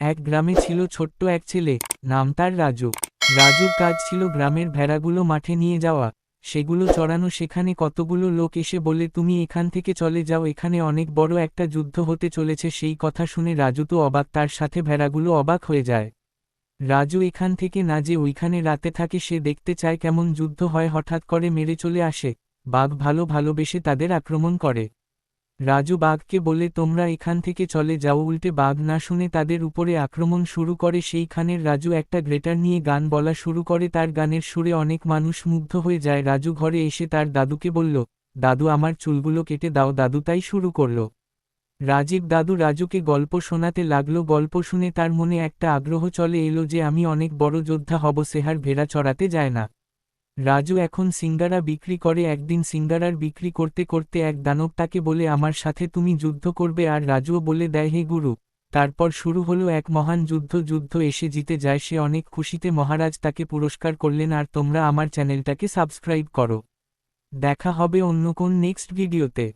এক গ্রামে ছিল ছোট্ট এক ছেলে, নাম তার রাজু। রাজুর কাজ ছিল গ্রামের ভেড়াগুলো মাঠে নিয়ে যাওয়া, সেগুলো চড়ানো। সেখানে কতগুলো লোক এসে বলে, তুমি এখান থেকে চলে যাও, এখানে অনেক বড় একটা যুদ্ধ হতে চলেছে। সেই কথা শুনে রাজু তো অবাক, তার সাথে ভেড়াগুলো অবাক হয়ে যায়। রাজু এখান থেকে না যে ওইখানে রাতে থাকে, সে দেখতে চায় কেমন যুদ্ধ হয়। হঠাৎ করে মেরে চলে আসে বাঘ, ভালোবেসে তাদের আক্রমণ করে। রাজু বাঘকে বলে, তোমরা এখান থেকে চলে যাও। উল্টে বাঘ না শুনে তাদের উপরে আক্রমণ শুরু করে। সেইখানের রাজু একটা গ্রেটার নিয়ে গান বলা শুরু করে, তার গানের সুরে অনেক মানুষ মুগ্ধ হয়ে যায়। রাজু ঘরে এসে তার দাদুকে বলল, দাদু আমার চুলগুলো কেটে দাও। দাদু তাই শুরু করল। রাজীব দাদু রাজুকে গল্প শোনাতে লাগলো। গল্প শুনে তার মনে একটা আগ্রহ চলে এলো যে আমি অনেক বড় যোদ্ধা হব। সেহার ভেড়া চড়াতে যায় না। রাজু এখন সিঙ্গারা বিক্রি করে। একদিন সিঙ্গারার বিক্রি করতে করতে এক দানব তাকে বলে, আমার সাথে তুমি যুদ্ধ করবে? আর রাজুও বলে দেয়, হে গুরু। তারপর শুরু হলো এক মহান যুদ্ধ। যুদ্ধ এসে জিতে যায় সে। অনেক খুশিতে মহারাজ তাকে পুরস্কার করলেন। আর তোমরা আমার চ্যানেলটাকে সাবস্ক্রাইব করো। দেখা হবে অন্য কোন নেক্সট ভিডিওতে।